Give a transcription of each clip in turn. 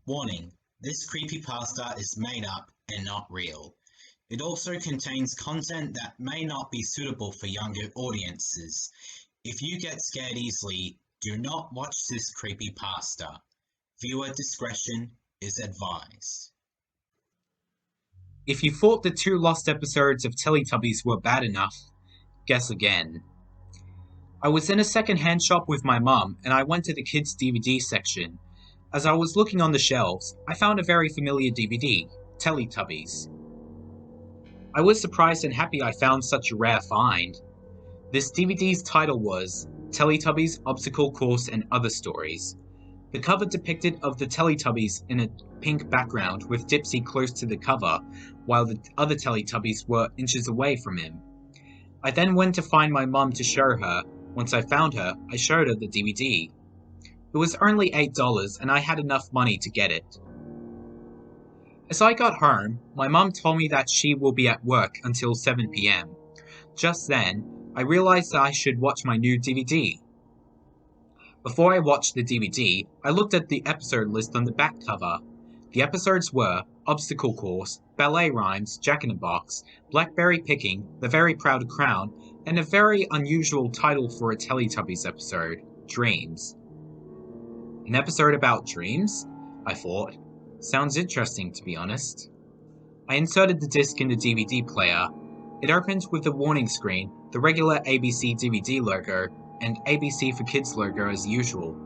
Warning: this creepypasta is made up and not real. It also contains content that may not be suitable for younger audiences. If you get scared easily, do not watch this creepypasta. Viewer discretion is advised. If you thought the 2 lost episodes of Teletubbies were bad enough, guess again. I was in a second-hand shop with my mum, and I went to the kids' DVD section. As I was looking on the shelves, I found a very familiar DVD, Teletubbies. I was surprised and happy I found such a rare find. This DVD's title was Teletubbies, Obstacle Course and Other Stories. The cover depicted of the Teletubbies in a pink background with Dipsy close to the cover, while the other Teletubbies were inches away from him. I then went to find my mum to show her. Once I found her, I showed her the DVD. It was only $8 and I had enough money to get it. As I got home, my mum told me that she will be at work until 7 p.m. Just then, I realized that I should watch my new DVD. Before I watched the DVD, I looked at the episode list on the back cover. The episodes were Obstacle Course, Ballet Rhymes, Jack-in-the-Box, Blackberry Picking, The Very Proud Crown, and a very unusual title for a Teletubbies episode, Dreams. An episode about dreams? I thought. Sounds interesting, to be honest. I inserted the disc in the DVD player. It opened with the warning screen, the regular ABC DVD logo, and ABC for Kids logo as usual.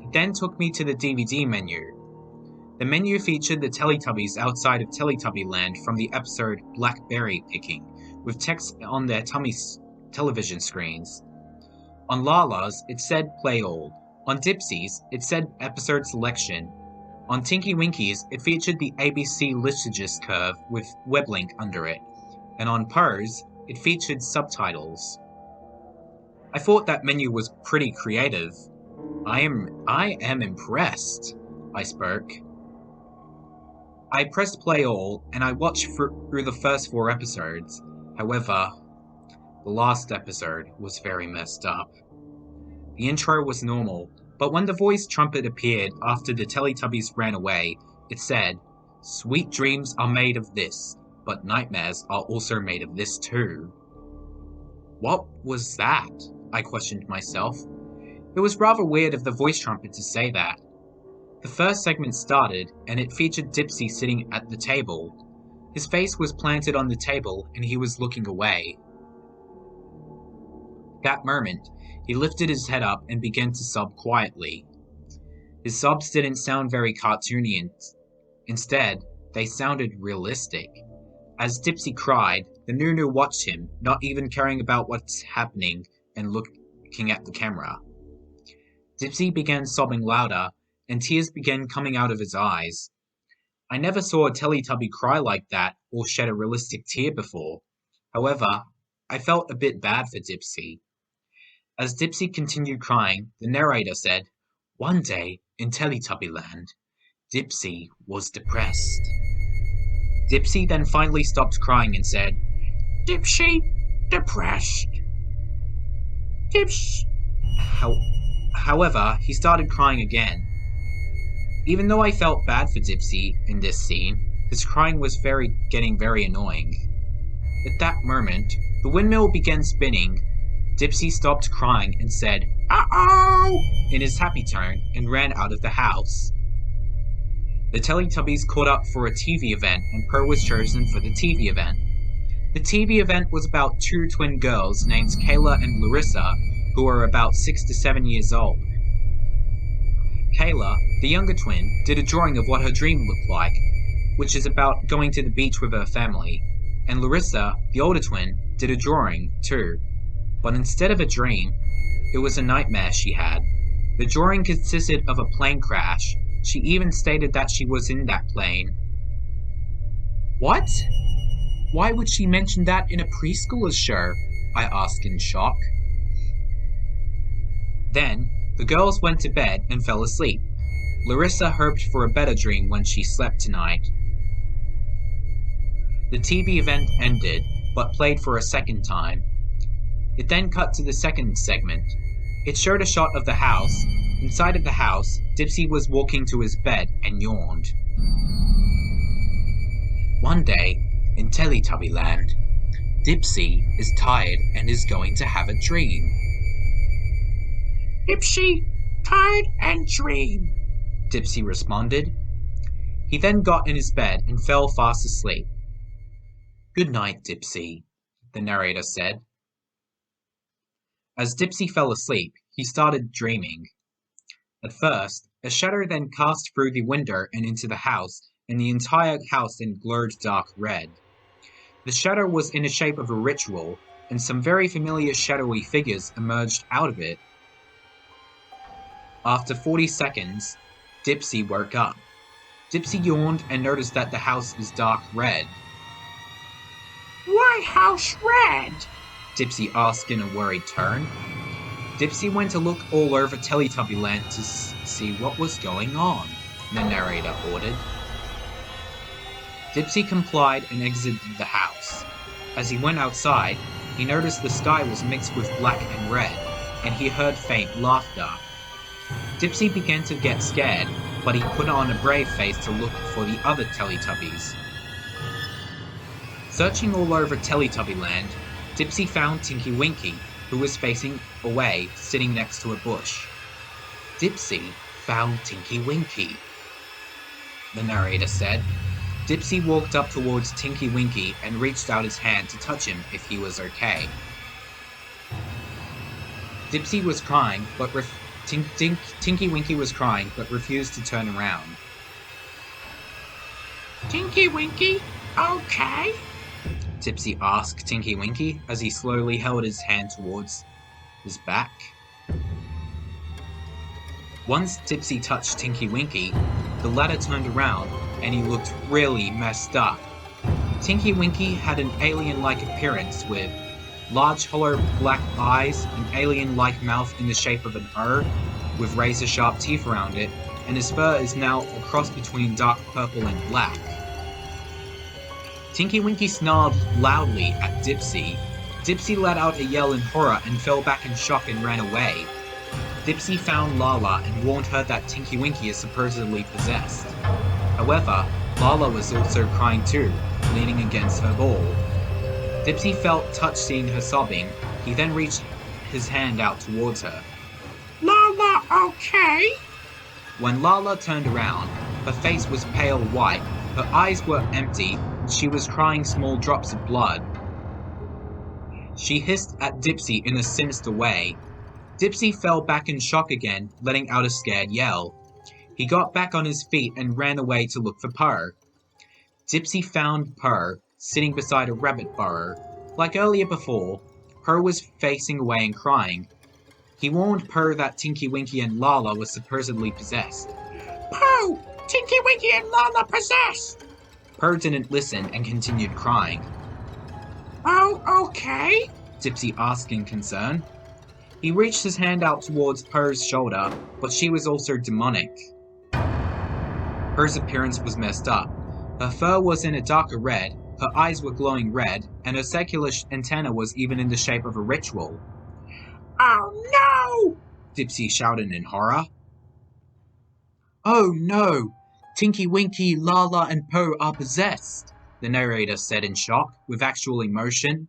It then took me to the DVD menu. The menu featured the Teletubbies outside of Teletubbyland from the episode Blackberry Picking, with text on their television screens. On Lala's, it said Play All. On Dipsy's, it said Episode Selection. On Tinky Winky's, it featured the ABC Lithogist curve with web link under it. And on Poe's, it featured subtitles. I thought that menu was pretty creative. I am impressed, I spoke. I pressed play all, and I watched through the first 4 episodes. However, the last episode was very messed up. The intro was normal, but when the voice trumpet appeared after the Teletubbies ran away, it said, "Sweet dreams are made of this, but nightmares are also made of this too." What was that? I questioned myself. It was rather weird of the voice trumpet to say that. The first segment started, and it featured Dipsy sitting at the table. His face was planted on the table, and he was looking away. That moment, he lifted his head up and began to sob quietly. His sobs didn't sound very cartoony, instead, they sounded realistic. As Dipsy cried, the Nunu watched him, not even caring about what's happening, and looking at the camera. Dipsy began sobbing louder, and tears began coming out of his eyes. I never saw a Teletubby cry like that or shed a realistic tear before. However, I felt a bit bad for Dipsy. As Dipsy continued crying, the narrator said, "One day, in Teletubbyland, Dipsy was depressed." Dipsy then finally stopped crying and said, "Dipsy, depressed." However, he started crying again. Even though I felt bad for Dipsy in this scene, his crying was getting very annoying. At that moment, the windmill began spinning. Dipsy stopped crying and said, "Uh-oh!" in his happy tone and ran out of the house. The Teletubbies caught up for a TV event and Pearl was chosen for the TV event. The TV event was about 2 twin girls named Kayla and Larissa, who are about 6 to 7 years old. Kayla, the younger twin, did a drawing of what her dream looked like, which is about going to the beach with her family, and Larissa, the older twin, did a drawing, too. But instead of a dream, it was a nightmare she had. The drawing consisted of a plane crash. She even stated that she was in that plane. What? Why would she mention that in a preschooler's show? I asked in shock. Then, the girls went to bed and fell asleep. Larissa hoped for a better dream when she slept tonight. The TV event ended, but played for a second time. It then cut to the second segment. It showed a shot of the house, Inside of the house, Dipsy was walking to his bed and yawned. One day, in Teletubbyland, Dipsy is tired and is going to have a dream. Dipsy, tired and dream, Dipsy responded. He then got in his bed and fell fast asleep. Good night, Dipsy, the narrator said. As Dipsy fell asleep, he started dreaming. At first, a shadow then cast through the window and into the house, and the entire house then glowed dark red. The shadow was in the shape of a ritual, and some very familiar shadowy figures emerged out of it. After 40 seconds, Dipsy woke up. Dipsy yawned and noticed that the house is dark red. Why house red? Dipsy asked in a worried tone. Dipsy went to look all over Teletubbyland to see what was going on, the narrator ordered. Dipsy complied and exited the house. As he went outside, he noticed the sky was mixed with black and red, and he heard faint laughter. Dipsy began to get scared, but he put on a brave face to look for the other Teletubbies. Searching all over Teletubbyland, Dipsy found Tinky Winky, who was facing away, sitting next to a bush. Dipsy found Tinky Winky, the narrator said. Dipsy walked up towards Tinky Winky and reached out his hand to touch him if he was okay. Dipsy was crying, but Tinky Winky was crying, but refused to turn around. Tinky Winky, okay? Dipsy asked Tinky Winky as he slowly held his hand towards his back. Once Dipsy touched Tinky Winky, the latter turned around and he looked really messed up. Tinky Winky had an alien-like appearance with large hollow black eyes, an alien-like mouth in the shape of an O, with razor-sharp teeth around it, and his fur is now a cross between dark purple and black. Tinky Winky snarled loudly at Dipsy. Dipsy let out a yell in horror and fell back in shock and ran away. Dipsy found Lala and warned her that Tinky Winky is supposedly possessed. However, Lala was also crying too, leaning against her ball. Dipsy felt touched seeing her sobbing. He then reached his hand out towards her. Lala, okay? When Lala turned around, her face was pale white, her eyes were empty, and she was crying small drops of blood. She hissed at Dipsy in a sinister way. Dipsy fell back in shock again, letting out a scared yell. He got back on his feet and ran away to look for Purr. Dipsy found Purr sitting beside a rabbit burrow. Like earlier before, Purr was facing away and crying. He warned Purr that Tinky Winky and Lala were supposedly possessed. Pooh! Tinky Winky and Lala possessed! Purr didn't listen and continued crying. Oh, okay? Dipsy asked in concern. He reached his hand out towards Purr's shoulder, but she was also demonic. Purr's appearance was messed up. Her fur was in a darker red, her eyes were glowing red, and her circular antenna was even in the shape of a ritual. Oh no! Dipsy shouted in horror. Oh no! Tinky Winky, Lala, and Purr are possessed, the narrator said in shock, with actual emotion.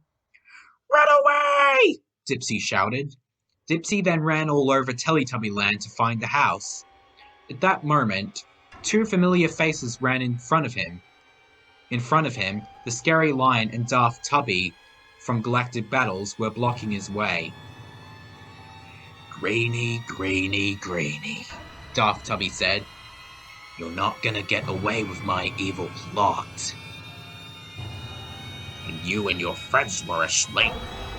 Run away! Dipsy shouted. Dipsy then ran all over Teletubbyland to find the house. At that moment, two familiar faces ran in front of him. In front of him, the scary lion and Daft Tubby from Galactic Battles were blocking his way. Grainy, grainy, grainy, Daft Tubby said. You're not gonna get away with my evil plot. And you and your friends were asleep.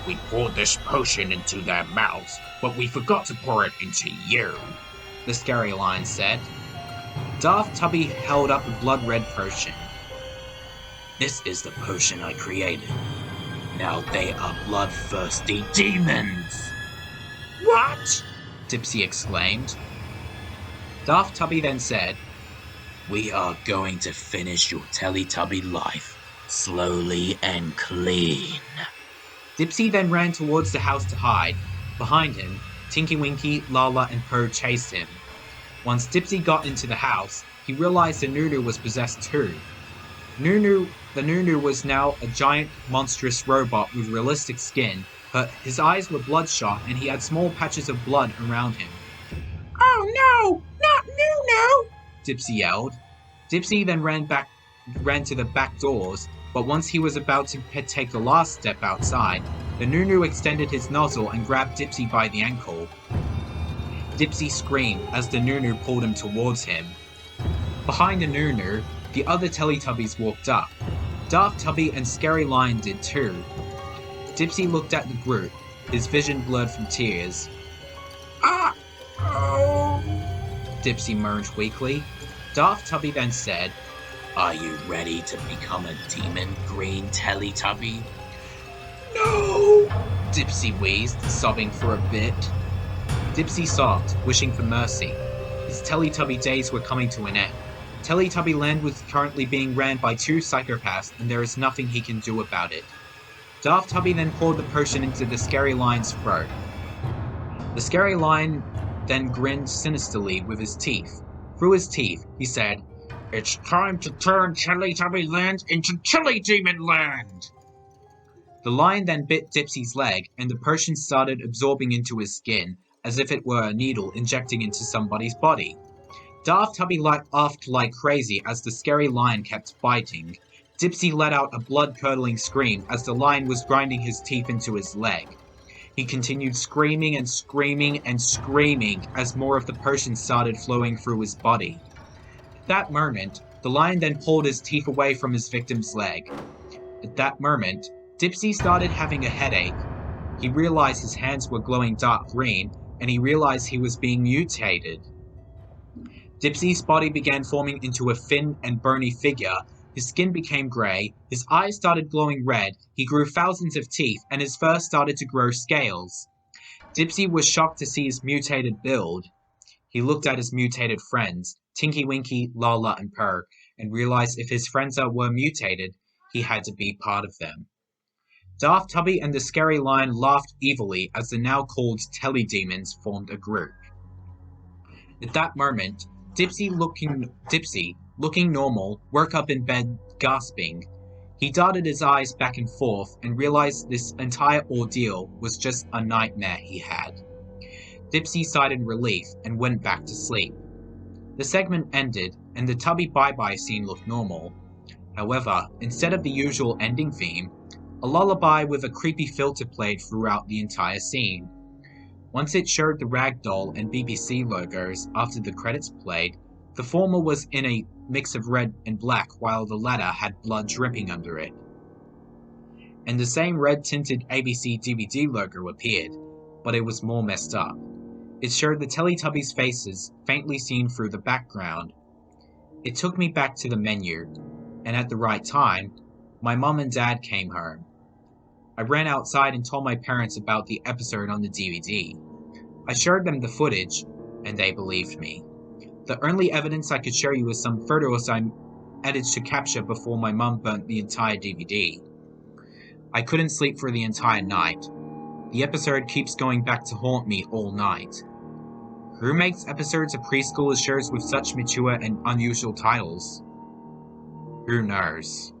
We poured this potion into their mouths, but we forgot to pour it into you, the scary lion said. Daft Tubby held up a blood-red potion. This is the potion I created. Now they are bloodthirsty demons! What? Dipsy exclaimed. Daft Tubby then said, We are going to finish your Teletubby life, slowly and clean. Dipsy then ran towards the house to hide. Behind him, Tinky Winky, Lala, and Purr chased him. Once Dipsy got into the house, he realized the Nunu was possessed too. The Nunu was now a giant, monstrous robot with realistic skin, but his eyes were bloodshot and he had small patches of blood around him. Oh no! Not Nunu! Dipsy yelled. Dipsy then ran to the back doors, but once he was about to take the last step outside, the Nunu extended his nozzle and grabbed Dipsy by the ankle. Dipsy screamed as the Nunu pulled him towards him. Behind the Nunu, the other Teletubbies walked up. Daft Tubby and Scary Lion did too. Dipsy looked at the group, his vision blurred from tears. Ah! Oh! Dipsy moaned weakly. Daft Tubby then said, "Are you ready to become a demon green Teletubby?" No! Dipsy wheezed, sobbing for a bit. Dipsy sobbed, wishing for mercy. His Teletubby days were coming to an end. Teletubby Land was currently being ran by 2 psychopaths, and there is nothing he can do about it. Daft Tubby then poured the potion into the Scary Lion's throat. The Scary Lion then grinned sinisterly with his teeth. Through his teeth, he said, "It's time to turn Teletubby Land into Chili Demon Land!" The lion then bit Dipsy's leg, and the potion started absorbing into his skin, as if it were a needle injecting into somebody's body. Daft Tubby laughed like crazy as the Scary Lion kept biting. Dipsy let out a blood-curdling scream as the lion was grinding his teeth into his leg. He continued screaming and screaming and screaming as more of the potion started flowing through his body. At that moment, the lion then pulled his teeth away from his victim's leg. At that moment, Dipsy started having a headache. He realized his hands were glowing dark green, and he realized he was being mutated. Dipsy's body began forming into a thin and bony figure. His skin became grey, his eyes started glowing red, he grew thousands of teeth, and his fur started to grow scales. Dipsy was shocked to see his mutated build. He looked at his mutated friends, Tinky Winky, Lala, and Purr, and realized if his friends were mutated, he had to be part of them. Daft Tubby and the Scary Lion laughed evilly as the now called Teledemons formed a group. At that moment, Dipsy, looking normal, woke up in bed gasping. He darted his eyes back and forth and realized this entire ordeal was just a nightmare he had. Dipsy sighed in relief and went back to sleep. The segment ended and the Tubby bye-bye scene looked normal. However, instead of the usual ending theme, a lullaby with a creepy filter played throughout the entire scene. Once it showed the Ragdoll and BBC logos after the credits played, the former was in a mix of red and black while the latter had blood dripping under it. And the same red-tinted ABC DVD logo appeared, but it was more messed up. It showed the Teletubbies' faces faintly seen through the background. It took me back to the menu, and at the right time, my mum and dad came home. I ran outside and told my parents about the episode on the DVD. I showed them the footage, and they believed me. The only evidence I could show you is some photos I edited to capture before my mum burnt the entire DVD. I couldn't sleep for the entire night. The episode keeps going back to haunt me all night. Who makes episodes of preschool shows with such mature and unusual titles? Who knows?